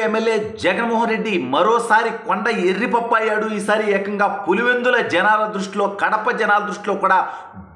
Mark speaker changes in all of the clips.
Speaker 1: MLA Jaganmohan Reddy మరోసారి కొండ ఎర్రిపప్పు అయ్యాడు. ఈసారి ఏకంగా పులివెందుల జనాల దృష్టిలో, కడప జనాల దృష్టిలో కూడా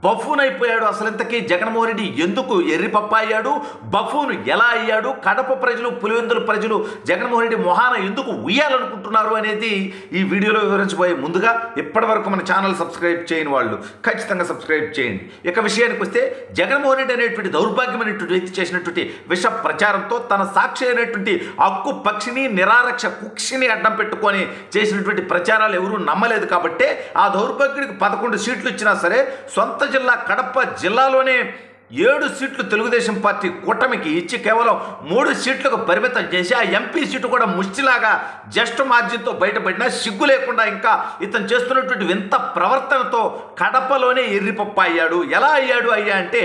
Speaker 1: బఫూన్ అయిపోయాడు. అసలు ఇంతకీ జగన్మోహన్ రెడ్డి ఎందుకు ఎర్రిపప్పు అయ్యాడు, బఫూన్ ఎలా అయ్యాడు, కడప ప్రజలు, పులివెందుల ప్రజలు జగన్మోహన్ రెడ్డి మొహాన ఎందుకు ఉయ్యాలనుకుంటున్నారు అనేది ఈ వీడియోలో వివరించబోయే ముందుగా ఇప్పటి వరకు మన ఛానల్ సబ్స్క్రైబ్ చేయని వాళ్ళు ఖచ్చితంగా సబ్స్క్రైబ్ చేయండి. ఇక విషయానికి వస్తే, జగన్మోహన్ రెడ్డి అనేటువంటి దౌర్భాగ్యమైనటువంటి వ్యక్తి చేసినటువంటి విష ప్రచారంతో తన సాక్షి అయినటువంటి హక్కు పక్షిని, నిరారక్ష కుక్షిని అడ్డం పెట్టుకొని చేసినటువంటి ప్రచారాలు ఎవరూ నమ్మలేదు. కాబట్టి ఆ దౌర్భాగ్యుడికి 11 సీట్లు ఇచ్చినా సరే సొంత జిల్లా కడప జిల్లాలోనే 7 సీట్లు తెలుగుదేశం పార్టీ కూటమికి ఇచ్చి కేవలం 3 సీట్లకు పరిమితం చేసి, ఆ ఎంపీ సీటు కూడా ముష్టిలాగా జస్ట్ మార్జిన్తో బయటపడినా సిగ్గు లేకుండా ఇంకా ఇతను చేస్తున్నటువంటి వింత ప్రవర్తనతో కడపలోనే ఎర్రిపప్పు అయ్యాడు. ఎలా అయ్యాడు అంటే,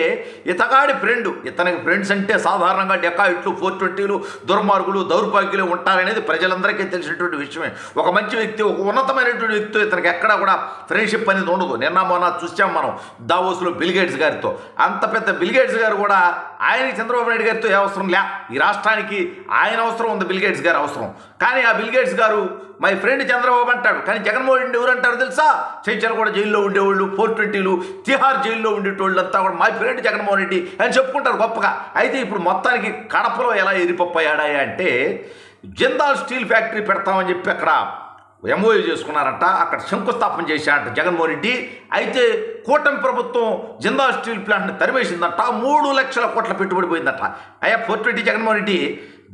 Speaker 1: ఇతగాడి ఫ్రెండ్, ఇతనికి ఫ్రెండ్స్ అంటే సాధారణంగా డెకాయిట్లు, 420లు, దుర్మార్గులు, దౌర్భాగ్యులు ఉంటారనేది ప్రజలందరికీ తెలిసినటువంటి విషయమే. ఒక మంచి వ్యక్తి, ఒక ఉన్నతమైనటువంటి వ్యక్తి, ఇతనికి ఎక్కడా కూడా ఫ్రెండ్షిప్ అనేది ఉండదు. నిన్న మొన్న చూసాం మనం దావోస్లో బిల్గేట్స్ గారితో. అంత పెద్ద బిల్గేట్స్ గారు కూడా ఆయనకి చంద్రబాబు నాయుడు గారితో ఏ అవసరం లే, ఈ రాష్ట్రానికి ఆయన అవసరం ఉంది, బిల్గేట్స్ గారు అవసరం. కానీ ఆ బిల్గేట్స్ గారు మై ఫ్రెండ్ చంద్రబాబు అంటాడు. కానీ జగన్మోహన్ రెడ్డి ఎవరు అంటారు తెలుసా? చైచల్ కూడా జైల్లో ఉండేవాళ్ళు, 420లు, తిహార్ జైల్లో ఉండేటోళ్ళు అంతా కూడా మై ఫ్రెండ్ జగన్మోహన్ రెడ్డి అని చెప్పుకుంటారు గొప్పగా. అయితే ఇప్పుడు మొత్తానికి కడపలో ఎలా ఎరిపప్పు అయ్యాడా అంటే, జిందాల్ స్టీల్ ఫ్యాక్టరీ పెడతామని చెప్పి అక్కడ ఎంఓయూ చేసుకున్నారంట, అక్కడ శంకుస్థాపన చేశారంట జగన్మోహన్ రెడ్డి. అయితే కూటమి ప్రభుత్వం జిందాల్ స్టీల్ ప్లాంట్ని తరిమేసిందంట, 3 లక్షల కోట్ల పెట్టుబడి పోయిందట. అయ్యా 420 జగన్మోహన్ రెడ్డి,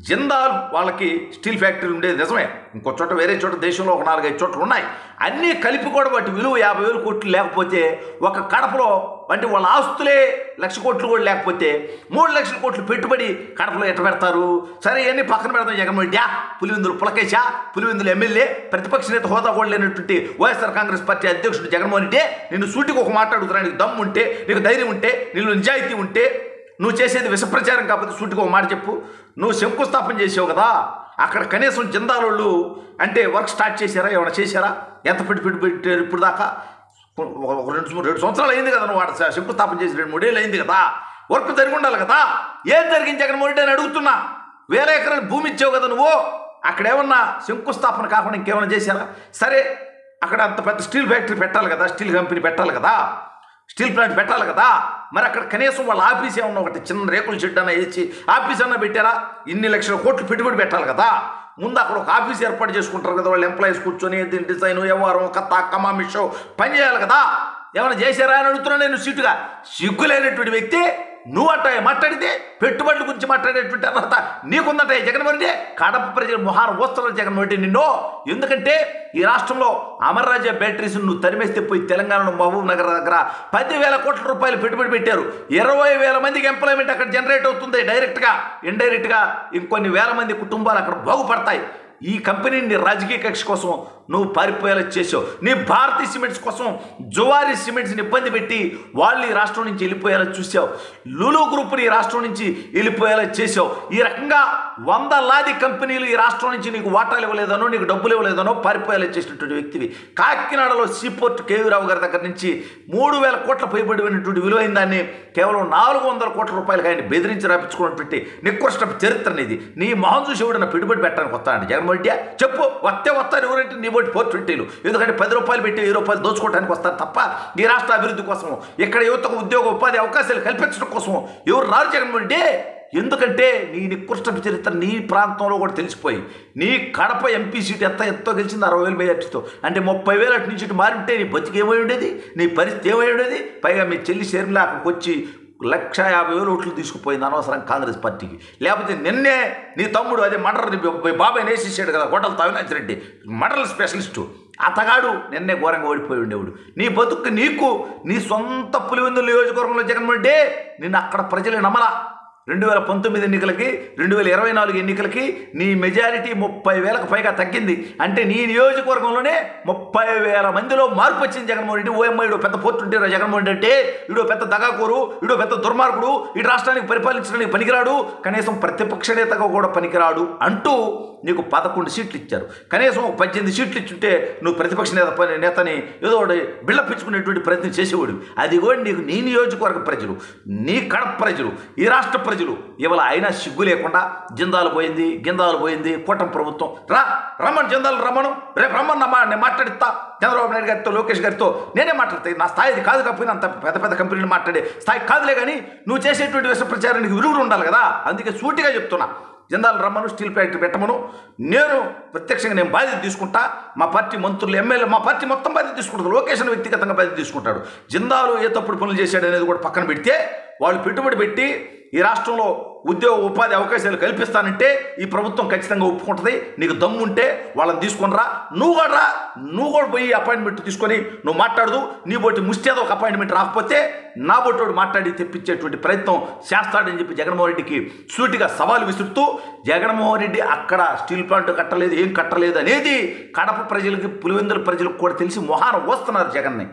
Speaker 1: జిందాల్ వాళ్ళకి స్టీల్ ఫ్యాక్టరీ ఉండేది నిజమే, ఇంకో చోట వేరే చోట దేశంలో ఒక 4-5 చోట్ల ఉన్నాయి. అన్నీ కలిపి కూడా వాటి విలువ 50,000 కోట్లు లేకపోతే, ఒక కడపలో అంటే వాళ్ళ ఆస్తులే 1,00,000 కోట్లు కూడా లేకపోతే 3 లక్షల కోట్లు పెట్టుబడి కడపలో ఎట్ట పెడతారు? సరే ఇవన్నీ పక్కన పెడతాం. జగన్మోహన్ రెడ్డి పులివెందులు పులకేశా, పులివెందులు ఎమ్మెల్యే, ప్రతిపక్ష నేత హోదా కూడా లేనటువంటి వైఎస్ఆర్ కాంగ్రెస్ పార్టీ అధ్యక్షుడు జగన్మోహన్ రెడ్డి, నిన్ను సూటికి ఒక మాట అడుగుతున్నా, నీకు దమ్ము ఉంటే, నీకు ధైర్యం ఉంటే, నీళ్ళు నిజాయితీ ఉంటే, నువ్వు చేసేది విషప్రచారం కాకపోతే సూటిగా ఒక మాట చెప్పు. నువ్వు శంకుస్థాపన చేసావు కదా, అక్కడ కనీసం జిందాలోళ్ళు అంటే వర్క్ స్టార్ట్ చేశారా? ఏమైనా చేశారా? ఎంత పెట్టారు ఇప్పుడు దాకా? 2 సంవత్సరాలు అయింది కదా నువ్వు వాడు శంకుస్థాపన చేసి, 2-3 ఏళ్ళు అయింది కదా, వర్క్ జరిగి ఉండాలి కదా. ఏం జరిగింది జగన్మోహన్ రెడ్డి అని అడుగుతున్నా. 1000 ఎకరాలు భూమి ఇచ్చావు కదా నువ్వు, అక్కడ ఏమన్నా శంకుస్థాపన కాకుండా ఇంకేమైనా చేశారా? సరే, అక్కడ అంత పెద్ద స్టీల్ ఫ్యాక్టరీ పెట్టాలి కదా, స్టీల్ కంపెనీ పెట్టాలి కదా, స్టీల్ ప్లాంట్ పెట్టాలి కదా. మరి అక్కడ కనీసం వాళ్ళ ఆఫీస్ ఏమన్నా ఒకటి చిన్న రేకుల షెడ్ అన్న వేసి ఆఫీస్ అన్న పెట్టారా? ఇన్ని లక్షల కోట్లు పెట్టుబడి పెట్టాలి కదా. ముందు అక్కడ ఒక ఆఫీస్ ఏర్పాటు చేసుకుంటారు కదా, వాళ్ళు ఎంప్లాయీస్ కూర్చొని దీని డిజైన్, వ్యవహారం, కథ, కమామిషో పని చేయాలి కదా. ఏమైనా చేశారా అని అడుగుతున్నా నేను సీటుగా. సిగ్గులేనటువంటి వ్యక్తి నువ్వు అట్ట మాట్లాడితే, పెట్టుబడుల గురించి మాట్లాడేటువంటి అర్హత నీకుందట జగన్మోహన్ రెడ్డి. కడప ప్రజల మొహాన వస్తున్నారు జగన్మోహన్ రెడ్డి నిన్ను. ఎందుకంటే ఈ రాష్ట్రంలో అమర్ రాజా బ్యాటరీస్ నువ్వు తరిమేస్తే పోయి తెలంగాణలో మహబూబ్ నగర్ దగ్గర 10,000 కోట్ల రూపాయలు పెట్టుబడి పెట్టారు. 20,000 మందికి ఎంప్లాయ్మెంట్ అక్కడ జనరేట్ అవుతుంది డైరెక్ట్గా, ఇండైరెక్ట్గా ఇంకొన్ని వేల మంది కుటుంబాలు అక్కడ బాగుపడతాయి. ఈ కంపెనీని రాజకీయ కక్ష కోసం నువ్వు పారిపోయేలా చేసావు. నీ భారతీయ సిమెంట్స్ కోసం జువారీ సిమెంట్స్ని ఇబ్బంది పెట్టి వాళ్ళు ఈ రాష్ట్రం నుంచి వెళ్ళిపోయేలా చూసావు. లులు గ్రూప్ని ఈ రాష్ట్రం నుంచి వెళ్ళిపోయేలా చేసావు. ఈ రకంగా 100 కంపెనీలు ఈ రాష్ట్రం నుంచి నీకు వాటాలు ఇవ్వలేదనో, నీకు డబ్బులు ఇవ్వలేదనో పారిపోయేలా చేసినటువంటి వ్యక్తివి. కాకినాడలో సీపోర్ట్ కేవీ రావు గారి దగ్గర నుంచి 3,000 కోట్ల పైబడినటువంటి విలువైన దాన్ని కేవలం 400 కోట్ల రూపాయలకి ఆయన బెదిరించి రాపించుకున్నటువంటి నికృష్ట చరిత్ర ఇది. నీ మొహం చూసి ఎవడన్నా పెట్టుబడి పెట్టడానికి వస్తానండి జగన్మోహన్ రెడ్డి? చెప్పు, వస్తారు ఎవరంటే నీ బట్టి 420లు. ఎందుకంటే 10 రూపాయలు పెట్టి 10 రూపాయలు దోచుకోవడానికి వస్తారు తప్ప ఈ రాష్ట్ర అభివృద్ధి కోసం, ఇక్కడ యువతకు ఉద్యోగ ఉపాధి అవకాశాలు కల్పించడం కోసం ఎవరు రారు జగన్మోహన్ రెడ్డి. ఎందుకంటే నీ నికృష్ట చరిత్ర నీ ప్రాంతంలో కూడా తెలిసిపోయి, నీ కడప ఎంపీ సీట్ ఎంతో గెలిచింది 60,000 మెజార్టీతో. అంటే 30,000 అటు నుంచి మారి ఉంటే నీ బతికి ఏమై ఉండేది, నీ పరిస్థితి ఏమై ఉండేది? పైగా మీ చెల్లి షర్మిల అక్కడికి వచ్చి 150,000 ఓట్లు తీసుకుపోయింది అనవసరం కాంగ్రెస్ పార్టీకి. లేకపోతే నిన్నే నీ తమ్ముడు అదే మర్డర్ బాబాయ్ నేసేసాడు కదా hotel Avinash Reddy, murder specialist, అతగాడు నిన్నే ఘోరంగా ఓడిపోయి ఉండేవాడు. నీ బతుకు నీకు నీ సొంత పులివెందుల నియోజకవర్గంలో జగన్మోహన్ రెడ్డి నిన్ను అక్కడ ప్రజలు నమ్మలా. 2019 ఎన్నికలకి, 2024 ఎన్నికలకి నీ మెజారిటీ 30,000కు పైగా తగ్గింది. అంటే నీ నియోజకవర్గంలోనే 30,000 మందిలో మార్పు వచ్చింది జగన్మోహన్ రెడ్డి. ఓఎమ్మ ఇడో పెద్ద పోతుంటారు జగన్మోహన్ రెడ్డి, ఇడో పెద్ద దగాకోరు, ఇడో పెద్ద దుర్మార్గుడు, ఈ రాష్ట్రానికి పరిపాలించడానికి పనికిరాడు, కనీసం ప్రతిపక్ష నేతగా కూడా పనికిరాడు అంటూ నీకు 11 సీట్లు ఇచ్చారు. కనీసం ఒక 18 సీట్లు ఇచ్చుంటే నువ్వు ప్రతిపక్ష నేతని ఏదో ఒకటి బిళ్ళపించుకునేటువంటి ప్రయత్నం చేసేవాడు. అది కూడా నీకు నీ నియోజకవర్గ ప్రజలు, నీ కడప ప్రజలు, ఈ రాష్ట్ర ప్రజలు ఇవాళ అయినా సిగ్గు లేకుండా జిందాలు పోయింది కూటమి ప్రభుత్వం రమ్మను జిందాలు రమ్మను, రేపు రమ్మన్నమ్మా, నేను మాట్లాడిస్తా చంద్రబాబు నాయుడు గారితో, లోకేష్ గారితో నేనే మాట్లాడతాను. నా స్థాయి కాదు కాకపోయినా అంత పెద్ద కంపెనీలు మాట్లాడే స్థాయి కాదులే, కానీ నువ్వు చేసేటువంటి విష ప్రచారానికి విరుగుడు ఉండాలి కదా. అందుకే సూటిగా చెప్తున్నా, జిందాలు రమ్మను, స్టీల్ ఫ్యాక్టరీ పెట్టమను, నేను ప్రత్యక్షంగా నేను బాధ్యత తీసుకుంటా. మా పార్టీ మంత్రులు, ఎమ్మెల్యే, మా పార్టీ మొత్తం బాధ్యత తీసుకుంటారు. లోకేషన్ వ్యక్తిగతంగా బాధ్యత తీసుకుంటాడు. జిందాలు ఏ తప్పుడు పనులు చేశాడు అనేది కూడా పక్కన పెడితే, వాళ్ళు పెట్టుబడి పెట్టి ఈ రాష్ట్రంలో ఉద్యోగ ఉపాధి అవకాశాలు కల్పిస్తానంటే ఈ ప్రభుత్వం ఖచ్చితంగా ఒప్పుకుంటుంది. నీకు దమ్ముంటే వాళ్ళని తీసుకొని రా, నువ్వు కూడా పోయి అపాయింట్మెంట్ తీసుకొని నువ్వు మాట్లాడదు. నీ బోటి ముస్తేదో ఒక అపాయింట్మెంట్ రాకపోతే నా బోటోడు మాట్లాడి తెప్పించేటువంటి ప్రయత్నం చేస్తాడని చెప్పి జగన్మోహన్ రెడ్డికి సూటిగా సవాలు విసురుతూ, జగన్మోహన్ రెడ్డి అక్కడ స్టీల్ ప్లాంట్ కట్టలేదు, ఏం కట్టలేదు అనేది కడప ప్రజలకి, పులివెందుల ప్రజలకు కూడా తెలిసి మొహాన వస్తున్నారు జగన్ని.